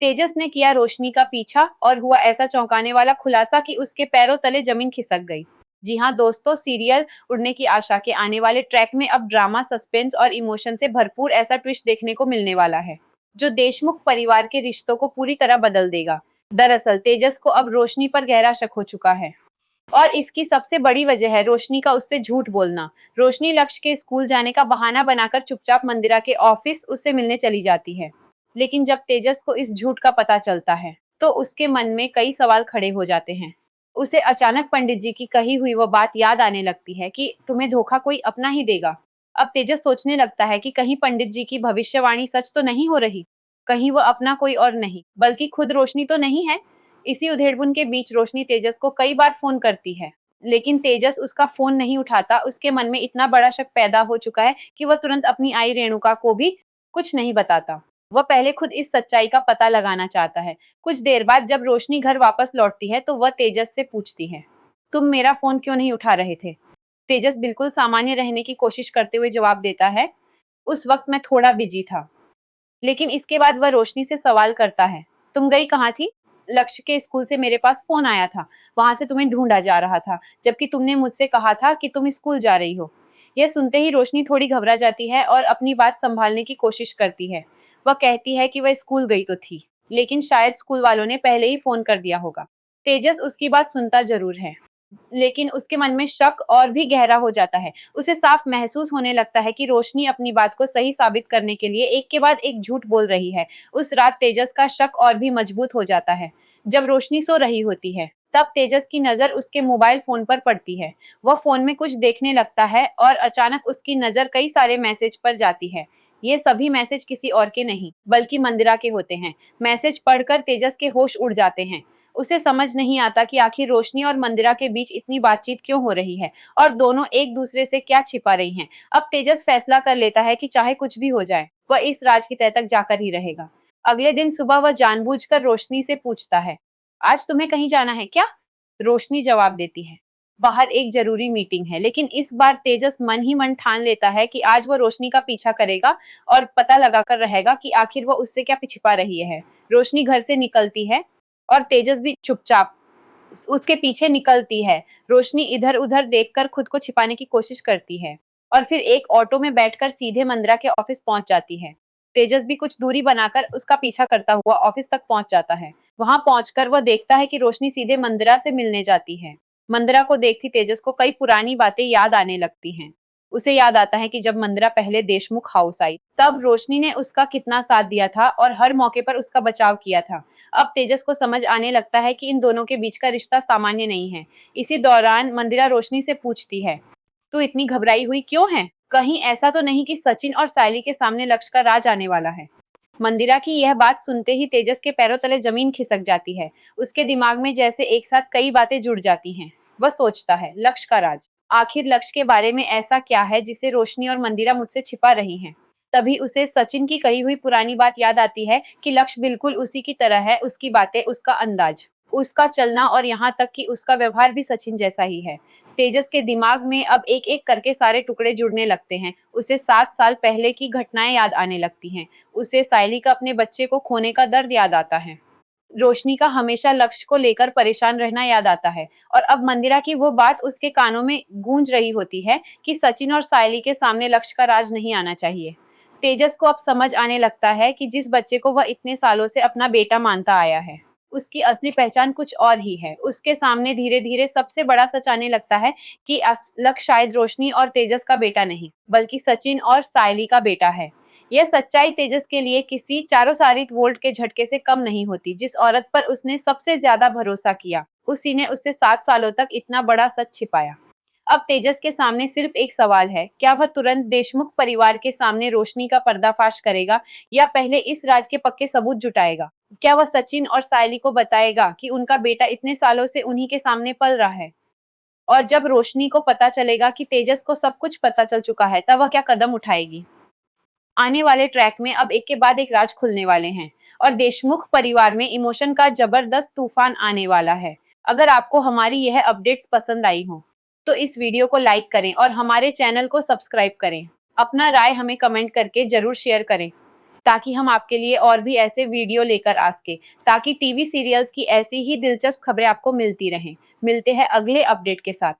तेजस ने किया रोशनी का पीछा और हुआ ऐसा चौंकाने वाला खुलासा कि उसके पैरों तले जमीन खिसक गई। जी हाँ दोस्तों, सीरियल उड़ने की आशा के आने वाले ट्रैक में अब ड्रामा, सस्पेंस और इमोशन से भरपूर ऐसा ट्विस्ट देखने को मिलने वाला है जो देशमुख परिवार के रिश्तों को पूरी तरह बदल देगा। दरअसल तेजस को अब रोशनी पर गहरा शक हो चुका है और इसकी सबसे बड़ी वजह है रोशनी का उससे झूठ बोलना। रोशनी लक्ष्य के स्कूल जाने का बहाना बनाकर चुपचाप मंदिरा के ऑफिस उससे मिलने चली जाती है। लेकिन जब तेजस को इस झूठ का पता चलता है तो उसके मन में कई सवाल खड़े हो जाते हैं। उसे अचानक पंडित जी की कही हुई वो बात याद आने लगती है कि तुम्हें धोखा कोई अपना ही देगा। अब तेजस सोचने लगता है कि कहीं पंडित जी की भविष्यवाणी सच तो नहीं हो रही, कहीं वो अपना कोई और नहीं बल्कि खुद रोशनी तो नहीं है। इसी उधेड़बुन के बीच रोशनी तेजस को कई बार फोन करती है, लेकिन तेजस उसका फोन नहीं उठाता। उसके मन में इतना बड़ा शक पैदा हो चुका है कि वह तुरंत अपनी आई रेणुका को भी कुछ नहीं बताता। वह पहले खुद इस सच्चाई का पता लगाना चाहता है। कुछ देर बाद जब रोशनी घर वापस लौटती है तो वह तेजस से पूछती है, तुम मेरा फोन क्यों नहीं उठा रहे थे? तेजस बिल्कुल सामान्य रहने की कोशिश करते हुए जवाब देता है, उस वक्त मैं थोड़ा बिजी था। लेकिन इसके बाद वह रोशनी से सवाल करता है, तुम गई कहाँ थी? लक्ष्य के स्कूल से मेरे पास फोन आया था, वहां से तुम्हें ढूंढा जा रहा था, जबकि तुमने मुझसे कहा था कि तुम स्कूल जा रही हो। यह सुनते ही रोशनी थोड़ी घबरा जाती है और अपनी बात संभालने की कोशिश करती है। वह कहती है कि वह स्कूल गई तो थी, लेकिन शायद स्कूल वालों ने पहले ही फोन कर दिया होगा। तेजस उसकी बात सुनता जरूर है, लेकिन उसके मन में शक और भी गहरा हो जाता है। उसे साफ महसूस होने लगता है कि रोशनी अपनी बात को सही साबित करने के लिए एक के बाद एक झूठ बोल रही है। उस रात तेजस का शक और भी मजबूत हो जाता है। जब रोशनी सो रही होती है तब तेजस की नजर उसके मोबाइल फोन पर पड़ती है। वह फोन में कुछ देखने लगता है और अचानक उसकी नजर कई सारे मैसेज पर जाती है। ये सभी मैसेज किसी और के नहीं बल्कि मंदिरा के होते हैं। मैसेज पढ़कर तेजस के होश उड़ जाते हैं। उसे समझ नहीं आता कि आखिर रोशनी और मंदिरा के बीच इतनी बातचीत क्यों हो रही है और दोनों एक दूसरे से क्या छिपा रही हैं। अब तेजस फैसला कर लेता है कि चाहे कुछ भी हो जाए वह इस राज की तह तक जाकर ही रहेगा। अगले दिन सुबह वह जानबूझकर रोशनी से पूछता है, आज तुम्हें कहीं जाना है क्या? रोशनी जवाब देती है, बाहर एक जरूरी मीटिंग है। लेकिन इस बार तेजस मन ही मन ठान लेता है कि आज वह रोशनी का पीछा करेगा और पता लगाकर रहेगा कि आखिर वह उससे क्या छिपा रही है। रोशनी घर से निकलती है और तेजस भी चुपचाप उसके पीछे निकलती है। रोशनी इधर-उधर देखकर खुद को छिपाने की कोशिश करती है और फिर एक ऑटो में बैठकर सीधे मंदिरा के ऑफिस पहुंच जाती है। तेजस भी कुछ दूरी बनाकर उसका पीछा करता हुआ ऑफिस तक पहुंच जाता है। वहां पहुंचकर वह देखता है कि रोशनी सीधे मंदिरा से मिलने जाती है। मंदिरा को देखती तेजस को कई पुरानी बातें याद आने लगती हैं। उसे याद आता है कि जब मंदिरा पहले देशमुख हाउस आई तब रोशनी ने उसका कितना साथ दिया था और हर मौके पर उसका बचाव किया था। अब तेजस को समझ आने लगता है कि इन दोनों के बीच का रिश्ता सामान्य नहीं है। इसी दौरान मंदिरा रोशनी से पूछती है, तू इतनी घबराई हुई क्यों है? कहीं ऐसा तो नहीं कि सचिन और सायली के सामने लक्ष्य का राज आने वाला है? मंदिरा की यह बात सुनते ही तेजस के पैरों तले जमीन खिसक जाती है। उसके दिमाग में जैसे एक साथ कई बातें जुड़ जाती हैं। वह सोचता है, लक्ष्य का राज, आखिर लक्ष्य के बारे में ऐसा क्या है जिसे रोशनी और मंदिरा मुझसे छिपा रही हैं? तभी उसे सचिन की कही हुई पुरानी बात याद आती है कि लक्ष्य बिल्कुल उसी की तरह है। उसकी बातें, उसका अंदाज, उसका चलना और यहाँ तक कि उसका व्यवहार भी सचिन जैसा ही है। तेजस के दिमाग में अब एक एक करके सारे टुकड़े जुड़ने लगते हैं। उसे 7 साल पहले की घटनाएं याद आने लगती हैं। उसे सायली का अपने बच्चे को खोने का दर्द याद आता है। रोशनी का हमेशा लक्ष्य को लेकर परेशान रहना याद आता है और अब मंदिरा की वो बात उसके कानों में गूंज रही होती है कि सचिन और सायली के सामने लक्ष्य का राज नहीं आना चाहिए। तेजस को अब समझ आने लगता है कि जिस बच्चे को वह इतने सालों से अपना बेटा मानता आया है उसकी असली पहचान कुछ और ही है। उसके सामने धीरे धीरे सबसे बड़ा सच आने लगता है कि लक्ष्य शायद रोशनी और तेजस का बेटा नहीं बल्कि सचिन और सायली का बेटा है। यह सच्चाई तेजस के लिए किसी चारोसारित वोल्ट के झटके से कम नहीं होती। जिस औरत पर उसने सबसे ज्यादा भरोसा किया उसी ने उससे 7 सालों तक इतना बड़ा सच छिपाया। अब तेजस के सामने सिर्फ एक सवाल है, क्या वह तुरंत देशमुख परिवार के सामने रोशनी का पर्दाफाश करेगा या पहले इस राज के पक्के सबूत जुटाएगा? क्या वह सचिन और सायली को बताएगा कि उनका बेटा इतने सालों से उन्हीं के सामने पल रहा है? और जब रोशनी को पता चलेगा कि तेजस को सब कुछ पता चल चुका है तब वह क्या कदम उठाएगी? आने वाले ट्रैक में अब एक के बाद एक राज खुलने वाले हैं और देशमुख परिवार में इमोशन का जबरदस्त तूफान आने वाला है। अगर आपको हमारी यह अपडेट्स पसंद आई हो तो इस वीडियो को लाइक करें और हमारे चैनल को सब्सक्राइब करें। अपना राय हमें कमेंट करके जरूर शेयर करें। ताकि हम आपके लिए और भी ऐसे वीडियो लेकर आ सके, ताकि टीवी सीरियल्स की ऐसी ही दिलचस्प खबरें आपको मिलती रहें। मिलते हैं अगले अपडेट के साथ।